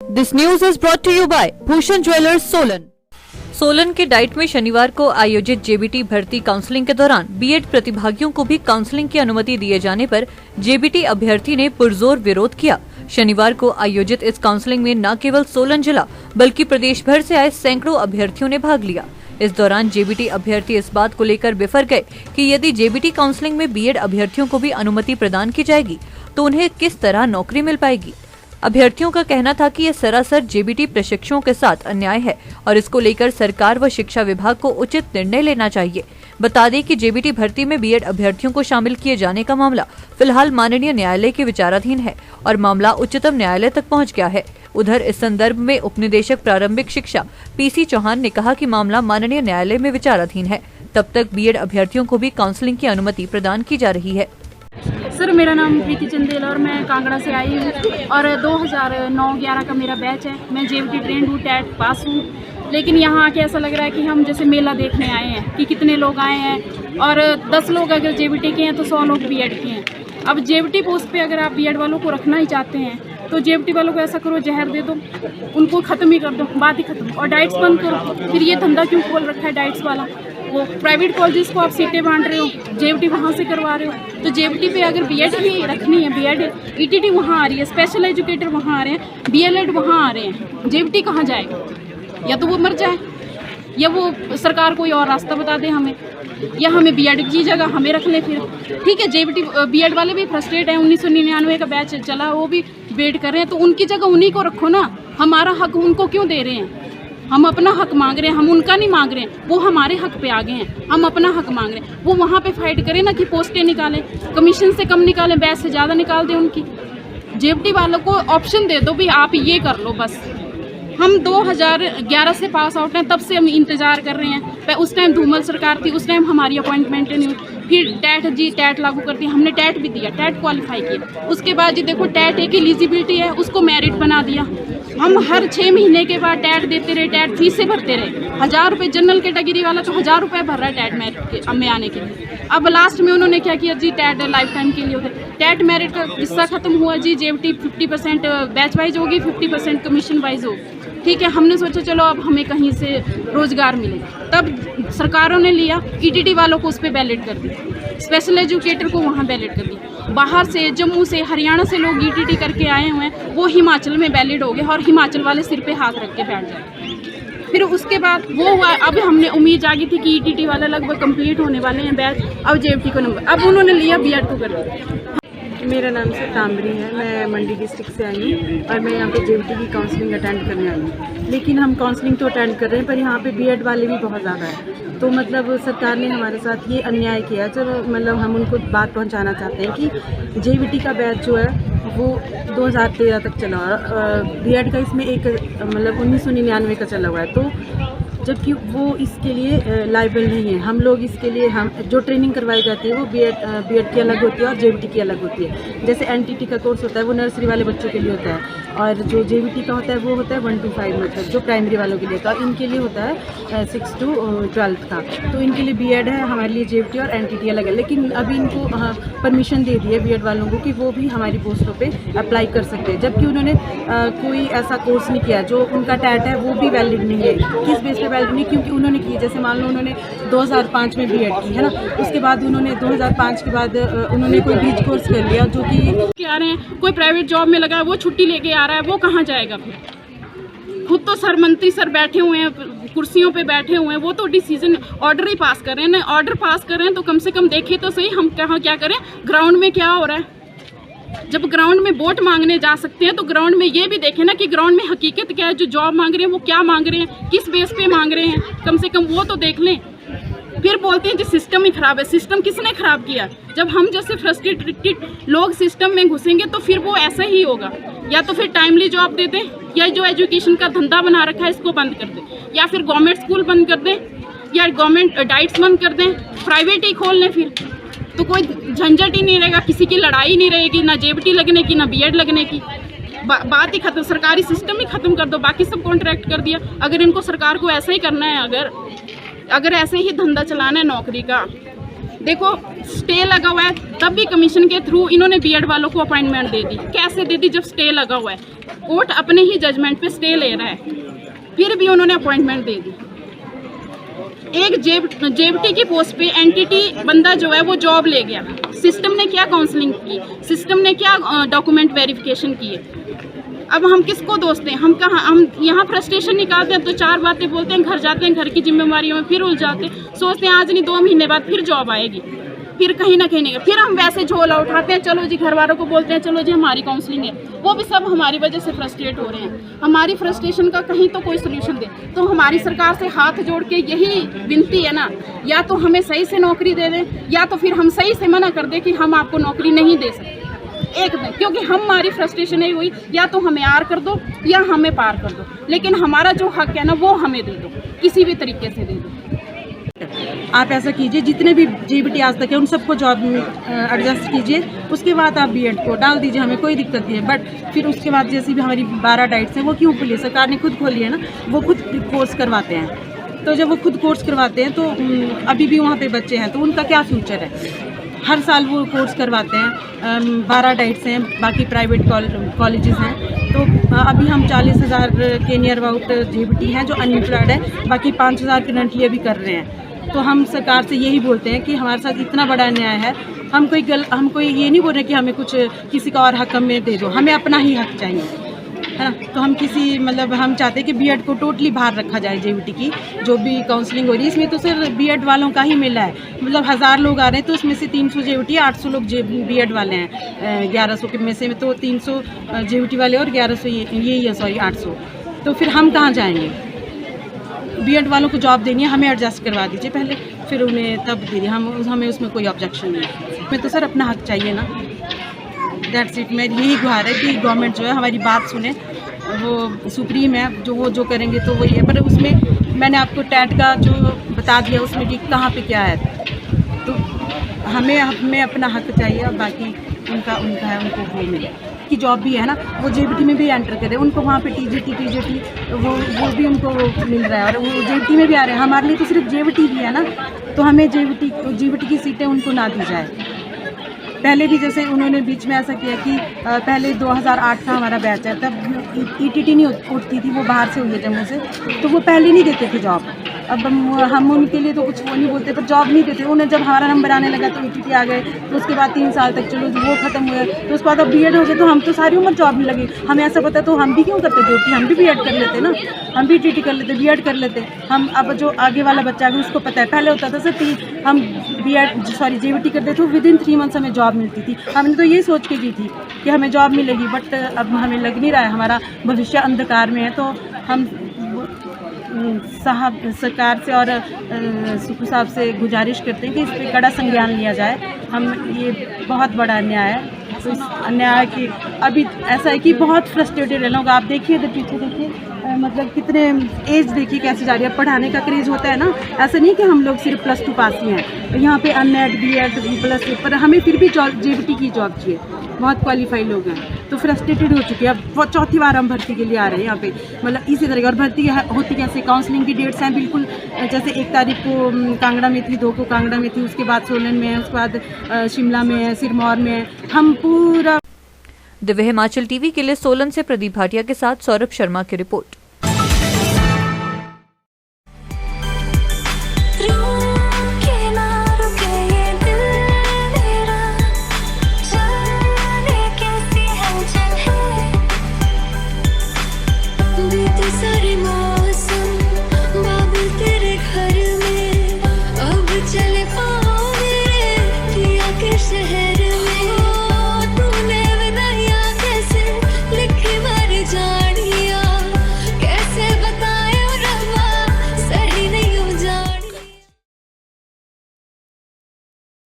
This news is brought to you by Bhushan jewellers Solan. Solan के diet में शनिवार को आयोजित जेबीटी भर्ती काउंसलिंग के दौरान बीएड प्रतिभागियों को भी काउंसलिंग की अनुमति दिए जाने पर जेबीटी अभ्यर्थी ने पुरजोर विरोध किया। शनिवार को आयोजित इस काउंसलिंग में न केवल सोलन जिला बल्कि प्रदेश भर से आए सैकड़ों अभ्यर्थियों ने भाग लिया। इस दौरान जेबीटी अभ्यर्थी इस बात को लेकर बिफर गए कि यदि जेबीटी काउंसलिंग में बीएड अभ्यर्थियों को भी अनुमति प्रदान की जाएगी तो उन्हें किस तरह नौकरी मिल पाएगी। अभ्यर्थियों का कहना था कि यह सरासर जेबीटी प्रशिक्षुओं के साथ अन्याय है और इसको लेकर सरकार व शिक्षा विभाग को उचित निर्णय लेना चाहिए। बता दें कि जेबीटी भर्ती में बीएड अभ्यर्थियों को शामिल किए जाने का मामला फिलहाल माननीय न्यायालय के विचाराधीन है और मामला उच्चतम न्यायालय तक पहुंच गया है। उधर इस संदर्भ में उपनिदेशक प्रारंभिक शिक्षा पीसी चौहान ने कहा कि मामला माननीय न्यायालय में विचाराधीन है, तब तक बीएड अभ्यर्थियों को भी काउंसलिंग की अनुमति प्रदान की जा रही है। सर, मेरा नाम प्रीति चंदेला और मैं कांगड़ा से आई हूँ और 2009-11 का मेरा बैच है। मैं जेबीटी ट्रेंड हूँ, टेट पास हूँ। लेकिन यहाँ आके ऐसा लग रहा है कि हम जैसे मेला देखने आए हैं कि कितने लोग आए हैं और 10 लोग अगर जेबीटी के हैं तो 100 लोग बीएड के हैं। अब जेबीटी पोस्ट पे अगर आप बीएड वालों को रखना ही चाहते हैं तो जेबीटी वालों को ऐसा करो, जहर दे दो, उनको ख़त्म ही कर दो, बात ही खत्म। और डाइट्स बंद करो। फिर ये धंधा क्यों खोल रखा है डाइट्स वाला? वो प्राइवेट कॉलेजेस को आप सीटें बांट रहे हो, जेबीटी वहाँ से करवा रहे हो। तो जेबीटी पे अगर बीएड ही रखनी है, बीएड ईटीटी वहाँ आ रही है, स्पेशल एजुकेटर वहाँ आ रहे हैं, बीएलएड वहाँ आ रहे हैं, जेबीटी कहाँ जाएगा? या तो वो मर जाए या वो सरकार कोई और रास्ता बता दे हमें, या हमें बीएड की जगह हमें रख ले। फिर ठीक है, जेबीटी बीएड वाले भी फ्रस्ट्रेट हैं। 1999 का बैच चला, वो भी वेट कर रहे हैं, तो उनकी जगह उन्हीं को रखो ना। हमारा हक उनको क्यों दे रहे हैं? हम अपना हक मांग रहे हैं, हम उनका नहीं मांग रहे हैं। वो हमारे हक पे आ गए हैं, हम अपना हक मांग रहे हैं। वो वहाँ पे फाइट करें ना कि पोस्टें निकालें, कमीशन से कम निकालें, बैच से ज़्यादा निकाल दें उनकी। जेबीटी वालों को ऑप्शन दे दो भी आप ये कर लो बस। हम 2011 से पास आउट हैं, तब से हम इंतज़ार कर रहे हैं। उस टाइम धूमल सरकार थी, उस टाइम हमारी अपॉइंटमेंट नहीं हुई। फिर टैट लागू कर दी, हमने टैट भी दिया, टैट क्वालिफाई किया। उसके बाद जी देखो, टैट एक एलिजिबिलिटी है, उसको मेरिट बना दिया। हम हर 6 महीने के बाद टैट देते रहे, टैट फीस से भरते रहे। 1000 रुपये जनरल कैटेगरी वाला तो 1000 रुपये भर रहा है टैट मेरिट में आने के लिए। अब लास्ट में उन्होंने क्या किया जी, टैट लाइफ टाइम के लिए होते। टैट मेरिट का किस्सा खत्म हुआ जी। जेबीटी 50% बैच वाइज होगी, 50% कमीशन वाइज होगी। ठीक है, हमने सोचा चलो अब हमें कहीं से रोजगार मिले, तब सरकारों ने लिया ईटीटी वालों को उस पर बैलेट कर दिया, स्पेशल एजुकेटर को वहाँ बैलेट कर दिया। बाहर से, जम्मू से, हरियाणा से लोग ईटीटी करके आए हुए हैं, वो हिमाचल में बैलेट हो गए और हिमाचल वाले सिर पे हाथ रख के बैठ जाए। फिर उसके बाद वो हुआ, अब हमने उम्मीद जागी थी कि ईटीटी वाले लगभग कंप्लीट होने वाले हैं बैच, अब जेबीटी को नंबर, अब उन्होंने लिया बीएड को कर दिया। मेरा नाम सर तांबरी है, मैं मंडी डिस्ट्रिक्ट से आई हूँ और मैं यहाँ पे जेबीटी की काउंसलिंग अटेंड करने आई हूँ। लेकिन हम काउंसलिंग तो अटेंड कर रहे हैं पर यहाँ पे बीएड वाले भी बहुत ज़्यादा है। तो मतलब सरकार ने हमारे साथ ये अन्याय किया। चलो मतलब हम उनको बात पहुँचाना चाहते हैं कि जेबीटी का बैच जो है वो 2013 तक चला और बीएड का इसमें एक मतलब 1999 का चला हुआ है। तो जबकि वो इसके लिए लायबल नहीं है। हम लोग इसके लिए, हम जो ट्रेनिंग करवाई जाती है वो बीएड की अलग होती है और जेबीटी की अलग होती है। जैसे एनटीटी का कोर्स होता है वो नर्सरी वाले बच्चों के लिए होता है और जो जेबीटी का होता है वो होता है 1 to 5 मतलब जो प्राइमरी वालों के लिए होता है। इनके लिए होता है 6 to 12 का। तो इनके लिए बीएड है, हमारे लिए जेबीटी और एनटीटी अलग है। लेकिन अभी इनको परमिशन दे दी है बीएड वालों को कि वो भी हमारी पोस्टों पर अप्लाई कर सकते हैं, जबकि उन्होंने कोई ऐसा कोर्स नहीं किया। जो उनका टैट है वो भी वैलिड नहीं है। किस बेस पे वैलिड नहीं? क्योंकि उन्होंने की, जैसे मान लो उन्होंने 2005 में बीएड की है ना, उसके बाद उन्होंने 2005 के बाद उन्होंने कोई बीच कोर्स कर लिया जो कि आ रहे हैं, कोई प्राइवेट जॉब में लगा है, वो छुट्टी लेके आ रहा है, वो कहाँ जाएगा? फिर खुद तो सर मंत्री सर बैठे हुए हैं, कुर्सियों पे बैठे हुए हैं, वो तो डिसीजन ऑर्डर ही पास कर रहे हैं ना। ऑर्डर पास कर रहे हैं तो कम से कम देखे तो सही हम कहाँ क्या करें, ग्राउंड में क्या हो रहा है। जब ग्राउंड में वोट मांगने जा सकते हैं तो ग्राउंड में ये भी देखें ना कि ग्राउंड में हकीकत क्या है। जो जॉब मांग रहे हैं वो क्या मांग रहे हैं, किस बेस पे मांग रहे हैं, कम से कम वो तो देख लें। फिर बोलते हैं जी सिस्टम ही खराब है। सिस्टम किसने खराब किया? जब हम जैसे फ्रस्ट्रेटेड लोग सिस्टम में घुसेंगे तो फिर वो ऐसा ही होगा। या तो फिर टाइमली जॉब दे दें, या जो एजुकेशन का धंधा बना रखा है इसको बंद कर दें, या फिर गवर्नमेंट स्कूल बंद कर दें, या गवर्नमेंट डाइट्स बंद कर दें, प्राइवेट ही खोल लें। फिर तो कोई झंझट ही नहीं रहेगा, किसी की लड़ाई नहीं रहेगी, ना जेबीटी लगने की ना बीएड लगने की। बात ही खत्म, सरकारी सिस्टम ही खत्म कर दो, बाकी सब कॉन्ट्रैक्ट कर दिया। अगर इनको सरकार को ऐसा ही करना है, अगर ऐसे ही धंधा चलाना है नौकरी का, देखो स्टे लगा हुआ है, तब भी कमीशन के थ्रू इन्होंने बीएड वालों को अपॉइंटमेंट दे दी। कैसे दे दी जब स्टे लगा हुआ है? कोर्ट अपने ही जजमेंट पे स्टे ले रहा है, फिर भी उन्होंने अपॉइंटमेंट दे दी। एक जेबीटी की पोस्ट पे एंटिटी बंदा जो है वो जॉब ले गया, सिस्टम ने क्या काउंसलिंग की, सिस्टम ने क्या डॉक्यूमेंट वेरिफिकेशन किए। अब हम किसको दोष दें? हम यहाँ फ्रस्ट्रेशन निकालते हैं तो चार बातें बोलते हैं, घर जाते हैं, घर की जिम्मेवारियों में फिर उलझाते हैं, सोचते हैं आज नहीं 2 महीने बाद फिर जॉब आएगी, फिर कहीं ना कहीं नहीं, फिर हम वैसे झोला उठाते हैं, चलो जी घर वालों को बोलते हैं चलो जी हमारी काउंसलिंग है। वो भी सब हमारी वजह से फ्रस्ट्रेट हो रहे हैं। हमारी फ्रस्ट्रेशन का कहीं तो कोई सोल्यूशन दे। तो हमारी सरकार से हाथ जोड़ के यही विनती है ना, या तो हमें सही से नौकरी दे दें, या तो फिर हम सही से मना कर दें कि हम आपको नौकरी नहीं दे सकते एक दिन, क्योंकि हमारी फ्रस्ट्रेशन नहीं हुई, या तो हमें आर कर दो या हमें पार कर दो, लेकिन हमारा जो हक है ना वो हमें दे दो, किसी भी तरीके से दे दो। आप ऐसा कीजिए, जितने भी जेबीटी आज तक है उन सबको जॉब में एडजस्ट कीजिए, उसके बाद आप बीएड को डाल दीजिए, हमें कोई दिक्कत नहीं है। बट फिर उसके बाद जैसे भी हमारी 12 डाइट्स हैं वो क्यों खुली? सरकार ने खुद खोली है ना, वो खुद कोर्स करवाते हैं। तो जब वो खुद कोर्स करवाते हैं तो अभी भी वहाँ पे बच्चे हैं तो उनका क्या फ्यूचर है? हर साल वो कोर्स करवाते हैं, 12 डाइट्स हैं, बाकी प्राइवेट कॉलेजेस हैं। तो अभी हम 40,000 के नियर अबाउट जेबीटी हैं जो अनएम्प्लॉयड है, बाकी 5,000 करंटली अभी कर रहे हैं। तो हम सरकार से यही बोलते हैं कि हमारे साथ इतना बड़ा अन्याय है, हम कोई ये नहीं बोल रहे कि हमें कुछ किसी का और हक हमें दे दो, हमें अपना ही हक चाहिए, है ना। तो हम हम चाहते हैं कि बीएड को टोटली बाहर रखा जाए। जेबीटी की जो भी काउंसलिंग हो रही है इसमें तो सिर्फ बीएड वालों का ही मिला है, मतलब 1000 लोग आ रहे हैं तो उसमें से 300 जेबीटी, 800 लोग बीएड वाले हैं। 1100 के में से तो 300 जेबीटी वाले और 1100 यही है, सॉरी 800। तो फिर हम कहाँ जाएंगे? बीएड वालों को जॉब देनी है, हमें एडजस्ट करवा दीजिए पहले, फिर उन्हें तब दीजिए। हमें उसमें कोई ऑब्जेक्शन नहीं है। हमें तो सर अपना हक चाहिए ना, दैट्स इट। मेरी यही गुहार है कि गवर्नमेंट जो है हमारी बात सुने, वो सुप्रीम है, जो करेंगे तो वही है। पर उसमें मैंने आपको टैट का जो बता दिया उसमें कि कहाँ पे क्या है, तो हमें अपना हक चाहिए और बाकी उनका है, उनको वो मिले। की जॉब भी है ना, वो जेबीटी में भी एंटर करे, उनको वहाँ पे टीजीटी वो भी उनको मिल रहा है और वो जेबीटी में भी आ रहे हैं। हमारे लिए तो सिर्फ जेबीटी ही है ना, तो हमें जेबीटी की सीटें उनको ना दी जाए। पहले भी जैसे उन्होंने बीच में ऐसा किया कि पहले 2008 का हमारा बैच है, तब ईटीटी नहीं उठती थी, वो बाहर से हुई है जम्मू से, तो वो पहले नहीं देते थे जॉब। अब हम उनके लिए तो कुछ वो नहीं बोलते, पर जॉब नहीं देते। उन्हें जब हमारा नंबर आने लगा तो ईटीटी आ गए, तो उसके बाद 3 साल तक चलो वो खत्म हुए, तो उसके बाद अब बीएड हो गए, तो हम तो सारी उम्र जॉब नहीं लगी। हमें ऐसा पता तो हम भी क्यों करते जॉब, हम भी बीएड कर लेते ना, हम भी ईटीटी कर लेते, बीएड कर लेते हम। अब जो आगे वाला बच्चा है उसको पता है, पहले होता था सर हम जेबीटी करते थे, विदिन 3 मंथ्स हमें जॉब मिलती थी। हमने तो यही सोच के की थी कि हमें जॉब मिलेगी, बट अब हमें लग नहीं रहा है, हमारा भविष्य अंधकार में है। तो हम सरकार से और सुखू साहब से गुजारिश करते हैं कि इस पर कड़ा संज्ञान लिया जाए। ये बहुत बड़ा अन्याय है। तो इस अन्याय की अभी ऐसा है कि बहुत फ्रस्ट्रेटेड है लोग। आप देखिए इधर पीछे देखिए, मतलब कितने एज देखिए कैसे जा रही है। पढ़ाने का क्रेज़ होता है ना, ऐसा नहीं कि हम लोग सिर्फ +2 पास ही हैं। यहाँ पे अनएड बीएड प्लस, पर हमें फिर भी जेबीटी की जॉब चाहिए। बहुत क्वालिफाइड लोग हैं, तो फ्रस्ट्रेटेड हो चुके हैं। अब वो 4थी बार हम भर्ती के लिए आ रहे हैं यहाँ पे, मतलब इसी तरह। और भर्ती होती कैसे? काउंसलिंग की डेट्स हैं बिल्कुल, जैसे 1 तारीख को कांगड़ा में थी, 2 को कांगड़ा में थी, उसके बाद सोलन में है, उसके बाद शिमला में है, सिरमौर में है। हम पूरा दिव्य हिमाचल टीवी के लिए सोलन से प्रदीप भाटिया के साथ सौरभ शर्मा की रिपोर्ट।